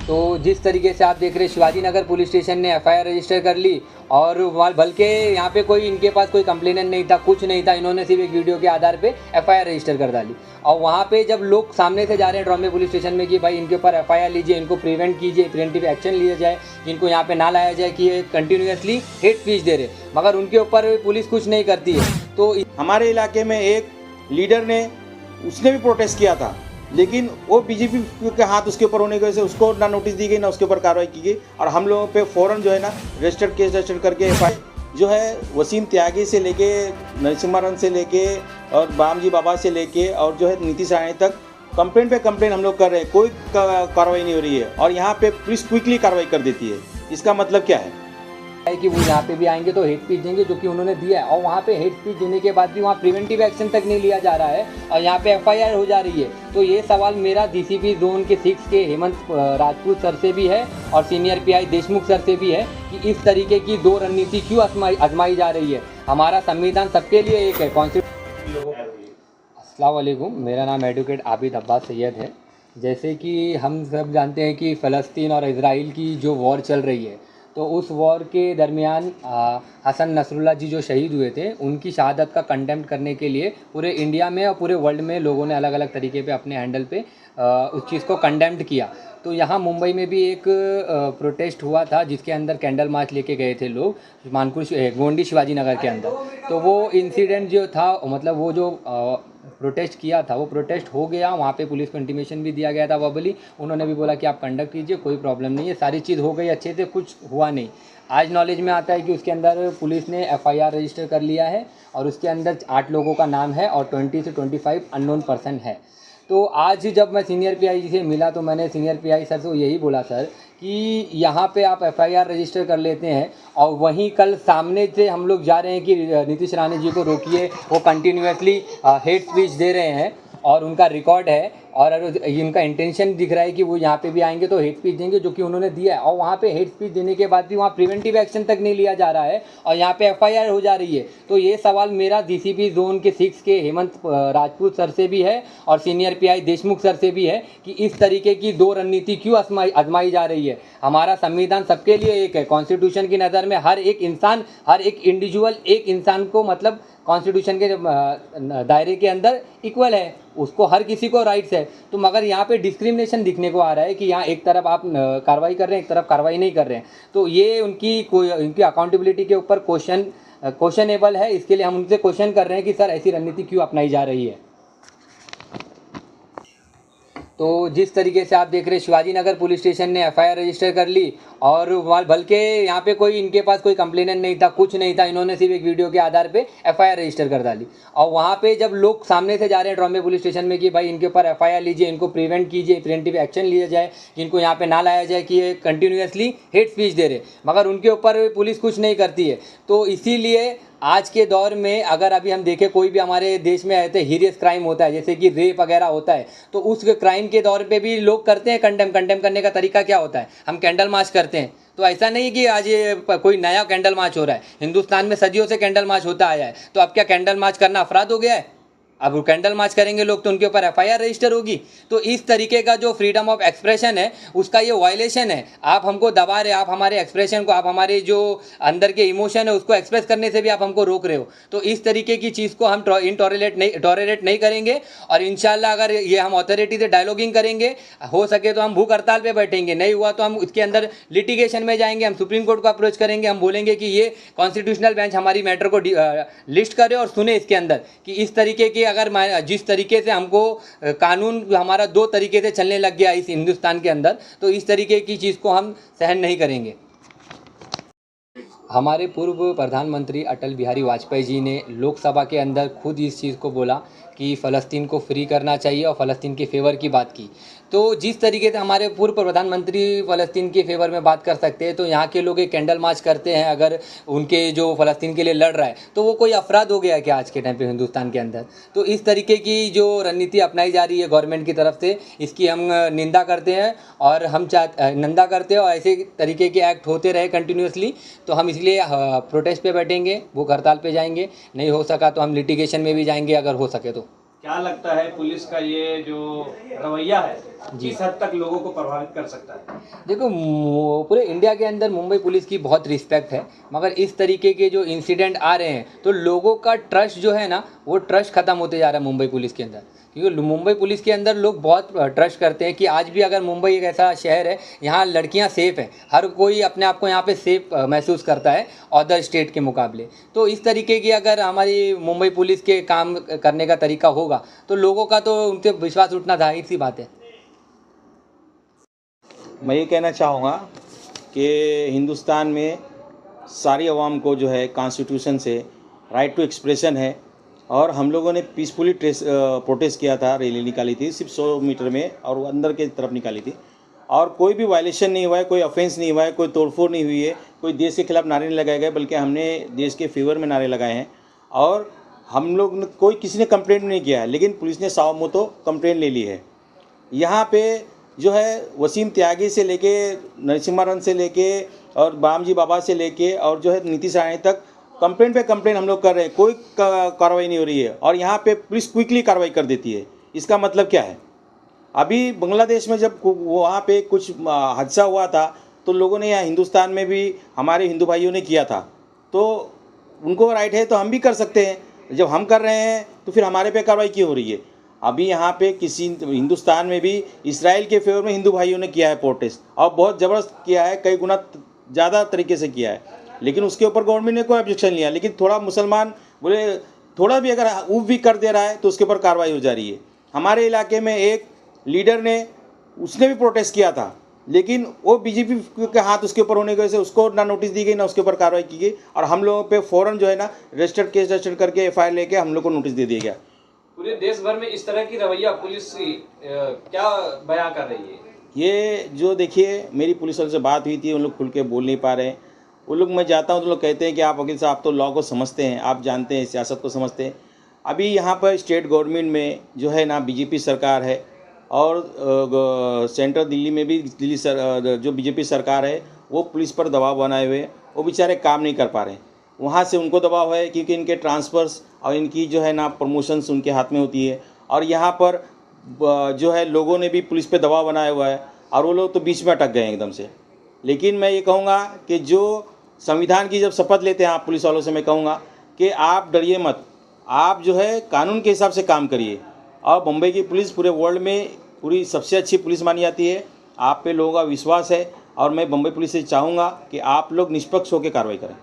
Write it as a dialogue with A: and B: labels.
A: तो जिस तरीके से आप देख रहे हैं शिवाजी नगर पुलिस स्टेशन ने एफआईआर रजिस्टर कर ली और बल्कि यहाँ पे कोई इनके पास कोई कंप्लेनेंट नहीं था, कुछ नहीं था, इन्होंने सिर्फ एक वीडियो के आधार पे एफआईआर रजिस्टर कर डाली। और वहाँ पे जब लोग सामने से जा रहे हैं ट्रॉम्बे पुलिस स्टेशन में कि भाई इनके ऊपर एफआईआर लीजिए, इनको प्रिवेंट कीजिए, प्रिवेंटिव एक्शन लिया जाए, इनको यहाँ पे ना लाया जाए कि ये कंटिन्यूसली हेट स्पीच दे रहे, मगर उनके ऊपर पुलिस कुछ नहीं करती है। तो
B: हमारे इलाके में एक लीडर ने उसने भी प्रोटेस्ट किया था, लेकिन वो बीजेपी के हाथ उसके ऊपर होने की वजह से उसको ना नोटिस दी गई ना उसके ऊपर कार्रवाई की गई। और हम लोगों पे फ़ौरन जो है ना केस रजिस्टर करके एफआईआर जो है वसीम त्यागी से लेके नरसिम्हारन से लेके और बामजी बाबा से लेके और जो है नीतीश राणे तक कंप्लेंट पे कंप्लेंट हम लोग कर रहे हैं, कोई कार्रवाई नहीं हो रही है। और यहाँ पे पुलिस क्विकली कार्रवाई कर देती है। इसका मतलब क्या है
A: कि वो यहाँ पे भी आएंगे तो हेट स्पीच देंगे, जो कि उन्होंने दिया है, और वहाँ पे हेट स्पीच देने के बाद भी वहाँ प्रिवेंटिव एक्शन तक नहीं लिया जा रहा है और यहाँ पे एफआईआर हो जा रही है। तो ये सवाल मेरा डीसीपी जोन के 6 के हेमंत राजपूत सर से भी है और सीनियर पीआई देशमुख सर से भी है कि इस तरीके की दो रणनीति क्यों आजमाई जा रही है। हमारा संविधान सबके लिए एक है। अस्सलाम वालेकुम, मेरा नाम एडवोकेट आबिद अब्बास सैयद है। जैसे कि हम सब जानते हैं कि फ़लस्तीन और इजराइल की जो वॉर चल रही है, तो उस वॉर के दरमियान हसन नसरुल्लाह जी जो शहीद हुए थे, उनकी शहादत का कंटेम्प्ट करने के लिए पूरे इंडिया में और पूरे वर्ल्ड में लोगों ने अलग अलग तरीके पे अपने हैंडल पे उस चीज़ को कंडेम्ड किया। तो यहाँ मुंबई में भी एक प्रोटेस्ट हुआ था जिसके अंदर कैंडल मार्च लेके गए थे लोग मानकुश गोंडी शिवाजी नगर के अंदर। तो वो इंसिडेंट जो था, मतलब वो जो प्रोटेस्ट किया था वो प्रोटेस्ट हो गया। वहाँ पे पुलिस को इंटीमेशन भी दिया गया था वर्बली, उन्होंने भी बोला कि आप कंडक्ट कीजिए, कोई प्रॉब्लम नहीं है, सारी चीज़ हो गई अच्छे से, कुछ हुआ नहीं। आज नॉलेज में आता है कि उसके अंदर पुलिस ने एफआईआर रजिस्टर कर लिया है और उसके अंदर 8 लोगों का नाम है और 20 से 25 अननोन पर्सन है। तो आज जब मैं सीनियर पीआई जी से मिला तो मैंने सीनियर पीआई सर से यही बोला सर कि यहाँ पे आप एफआईआर रजिस्टर कर लेते हैं और वहीं कल सामने से हम लोग जा रहे हैं कि नीतीश राणे जी को रोकिए, वो कंटिन्यूसली हेट स्पीच दे रहे हैं और उनका रिकॉर्ड है और इनका इंटेंशन दिख रहा है कि वो यहाँ पे भी आएंगे तो हेट स्पीच देंगे, जो कि उन्होंने दिया है। और वहाँ पे हेट स्पीच देने के बाद भी वहाँ प्रिवेंटिव एक्शन तक नहीं लिया जा रहा है और यहाँ पे एफआईआर हो जा रही है। तो ये सवाल मेरा डीसीपी जोन के 6 के हेमंत राजपूत सर से भी है और सीनियर पीआई देशमुख सर से भी है कि इस तरीके की दो रणनीति क्यों आजमाई जा रही है। हमारा संविधान सबके लिए एक है। कॉन्स्टिट्यूशन की नज़र में हर एक इंसान, हर एक इंडिविजुअल एक इंसान को मतलब कॉन्स्टिट्यूशन के दायरे के अंदर इक्वल है, उसको हर किसी को राइट्स है। तो मगर यहाँ पे डिस्क्रिमिनेशन दिखने को आ रहा है कि यहाँ एक तरफ आप कार्रवाई कर रहे हैं, एक तरफ कार्रवाई नहीं कर रहे हैं। तो ये उनकी अकाउंटेबिलिटी के ऊपर क्वेश्चनेबल है। इसके लिए हम उनसे क्वेश्चन कर रहे हैं कि सर ऐसी रणनीति क्यों अपनाई जा रही है। तो जिस तरीके से आप देख रहे हैं शिवाजी नगर पुलिस स्टेशन ने एफआईआर रजिस्टर कर ली और बल्कि यहाँ पे कोई इनके पास कोई कंप्लेनेंट नहीं था, कुछ नहीं था, इन्होंने सिर्फ एक वीडियो के आधार पे एफआईआर रजिस्टर कर डाली। और वहाँ पे जब लोग सामने से जा रहे हैं ट्रॉम्बे पुलिस स्टेशन में कि भाई इनके ऊपर एफआईआर लीजिए, इनको प्रिवेंट कीजिए, प्रिवेंटिव एक्शन लिया जाए, इनको यहाँ पे ना लाया जाए कि ये कंटिन्यूसली हेट स्पीच दे रहे, मगर उनके ऊपर पुलिस कुछ नहीं करती है। तो इसीलिए आज के दौर में अगर अभी हम देखें कोई भी हमारे देश में ऐसे हीरियस क्राइम होता है जैसे कि रेप वगैरह होता है, तो उस क्राइम के दौर पे भी लोग करते हैं कंडेम करने का तरीका क्या होता है, हम कैंडल मार्च करते हैं। तो ऐसा नहीं कि आज ये कोई नया कैंडल मार्च हो रहा है, हिंदुस्तान में सदियों से कैंडल मार्च होता आया है। तो अब क्या कैंडल मार्च करना अपराध हो गया है? अब वो कैंडल मार्च करेंगे लोग तो उनके ऊपर एफआईआर रजिस्टर होगी। तो इस तरीके का जो फ्रीडम ऑफ एक्सप्रेशन है उसका ये वायलेशन है। आप हमको दबा रहे, आप हमारे एक्सप्रेशन को, आप हमारे जो अंदर के इमोशन है उसको एक्सप्रेस करने से भी आप हमको रोक रहे हो। तो इस तरीके की चीज़ को हम टॉलरेट नहीं करेंगे और इंशाल्लाह अगर ये हम अथॉरिटी से डायलॉगिंग करेंगे, हो सके तो हम भूख हड़ताल पे बैठेंगे, नहीं हुआ तो हम इसके अंदर लिटिगेशन में जाएंगे, हम सुप्रीम कोर्ट को अप्रोच करेंगे, हम बोलेंगे कि ये कॉन्स्टिट्यूशनल बेंच हमारी मैटर को लिस्ट करे और सुने इसके अंदर कि इस तरीके की अगर जिस तरीके से हमको कानून हमारा 2 तरीके से चलने लग गया इस हिंदुस्तान के अंदर, तो इस तरीके की चीज़ को हम सहन नहीं करेंगे। हमारे पूर्व प्रधानमंत्री अटल बिहारी वाजपेयी जी ने लोकसभा के अंदर खुद इस चीज़ को बोला कि फ़लस्तीन को फ्री करना चाहिए और फ़लस्तीन के फेवर की बात की। तो जिस तरीके से हमारे पूर्व प्रधानमंत्री फ़लस्तीन के फेवर में बात कर सकते हैं, तो यहाँ के लोग एक कैंडल मार्च करते हैं अगर उनके जो फ़लस्तीन के लिए लड़ रहा है, तो वो कोई अपराध हो गया क्या आज के टाइम पे हिंदुस्तान के अंदर? तो इस तरीके की जो रणनीति अपनाई जा रही है गवर्नमेंट की तरफ से, इसकी हम निंदा करते हैं और हम निंदा करते हैं और ऐसे तरीके के एक्ट होते रहे कंटिन्यूसली। तो हम इसलिए प्रोटेस्ट पे बैठेंगे, भूख हड़ताल पे जाएंगे, नहीं हो सका तो हम लिटिगेशन में भी जाएंगे अगर हो सके तो।
C: क्या लगता है पुलिस का ये जो रवैया है किस हद तक लोगों को प्रभावित कर सकता है?
A: देखो पूरे इंडिया के अंदर मुंबई पुलिस की बहुत रिस्पेक्ट है, मगर इस तरीके के जो इंसिडेंट आ रहे हैं तो लोगों का ट्रस्ट जो है ना, वो ट्रस्ट खत्म होते जा रहा है मुंबई पुलिस के अंदर। क्योंकि मुंबई पुलिस के अंदर लोग बहुत ट्रस्ट करते हैं कि आज भी अगर मुंबई एक ऐसा शहर है, यहाँ लड़कियाँ सेफ़ हैं, हर कोई अपने आप को यहाँ पे सेफ महसूस करता है अदर स्टेट के मुकाबले। तो इस तरीके की अगर हमारी मुंबई पुलिस के काम करने का तरीका होगा तो लोगों का तो उनके विश्वास उठना जाहिर सी बात है।
B: मैं ये कहना चाहूँगा कि हिंदुस्तान में सारी आवाम को जो है कॉन्स्टिट्यूशन से राइट टू एक्सप्रेशन है, और हम लोगों ने पीसफुली प्रोटेस्ट किया था, रैली निकाली थी सिर्फ 100 मीटर में और वो अंदर के तरफ निकाली थी, और कोई भी वायलेशन नहीं हुआ है, कोई ऑफेंस नहीं हुआ है, कोई तोड़फोड़ नहीं हुई है, कोई देश के खिलाफ नारे नहीं लगाए गए, बल्कि हमने देश के फेवर में नारे लगाए हैं। और हम लोग ने किसी ने कंप्लेंट नहीं किया है, लेकिन पुलिस ने सावमुतो कंप्लेंट ले ली है। यहाँ पे जो है वसीम त्यागी से लेके नरसिम्हा से लेके और बामजी बाबा से लेके और जो है नीतीश राणे तक कंप्लेंट पे कंप्लेंट हम लोग कर रहे हैं, कोई कार्रवाई नहीं हो रही है, और यहाँ पे पुलिस क्विकली कार्रवाई कर देती है। इसका मतलब क्या है? अभी बांग्लादेश में जब वहाँ पे कुछ हादसा हुआ था तो लोगों ने यहाँ हिंदुस्तान में भी हमारे हिंदू भाइयों ने किया था, तो उनको राइट है तो हम भी कर सकते हैं। जब हम कर रहे हैं तो फिर हमारे पे कार्रवाई क्यों हो रही है? अभी यहाँ पे किसी हिंदुस्तान में भी इसराइल के फेवर में हिंदू भाइयों ने किया है प्रोटेस्ट, और बहुत ज़बरदस्त किया है, कई गुना ज़्यादा तरीके से किया है, लेकिन उसके ऊपर गवर्नमेंट ने कोई ऑब्जेक्शन लिया। लेकिन थोड़ा मुसलमान बोले थोड़ा भी अगर ऊफ भी कर दे रहा है तो उसके ऊपर कार्रवाई हो जा रही है। हमारे इलाके में एक लीडर ने उसने भी प्रोटेस्ट किया था, लेकिन वो बीजेपी के हाथ उसके ऊपर होने की वजह से उसको ना नोटिस दी गई ना उसके ऊपर कार्रवाई की गई, और हम लोगों पे फ़ौरन जो है ना रजिस्टर्ड केस रजिस्टर करके FIR लेके हम लोग को नोटिस दे दिया गया।
C: पूरे देश भर में इस तरह की रवैया पुलिस क्या बयां कर रही है?
B: ये जो देखिए मेरी पुलिस वालों से बात हुई थी, उन लोग खुल के बोल नहीं पा रहे हैं। वो लोग, मैं जाता हूँ तो लोग कहते हैं कि आप वकील साहब तो लॉ को समझते हैं, आप जानते हैं, सियासत को समझते हैं। अभी यहाँ पर स्टेट गवर्नमेंट में जो है ना बीजेपी सरकार है, और सेंट्रल दिल्ली में भी जो बीजेपी सरकार है वो पुलिस पर दबाव बनाए हुए, वो बेचारे काम नहीं कर पा रहे हैं। वहाँ से उनको दबाव है क्योंकि इनके ट्रांसफ़र्स और इनकी जो है ना प्रमोशंस उनके हाथ में होती है, और यहाँ पर जो है लोगों ने भी पुलिस पे दबाव बनाया हुआ है, और वो लोग तो बीच में अटक गए एकदम से। लेकिन मैं ये कहूँगा कि जो संविधान की जब शपथ लेते हैं आप पुलिस वालों से, मैं कहूँगा कि आप डरिए मत, आप जो है कानून के हिसाब से काम करिए। और मुंबई की पुलिस पूरे वर्ल्ड में पूरी सबसे अच्छी पुलिस मानी जाती है, आप पे लोगों का विश्वास है, और मैं मुंबई पुलिस से चाहूँगा कि आप लोग निष्पक्ष होकर कार्रवाई करें।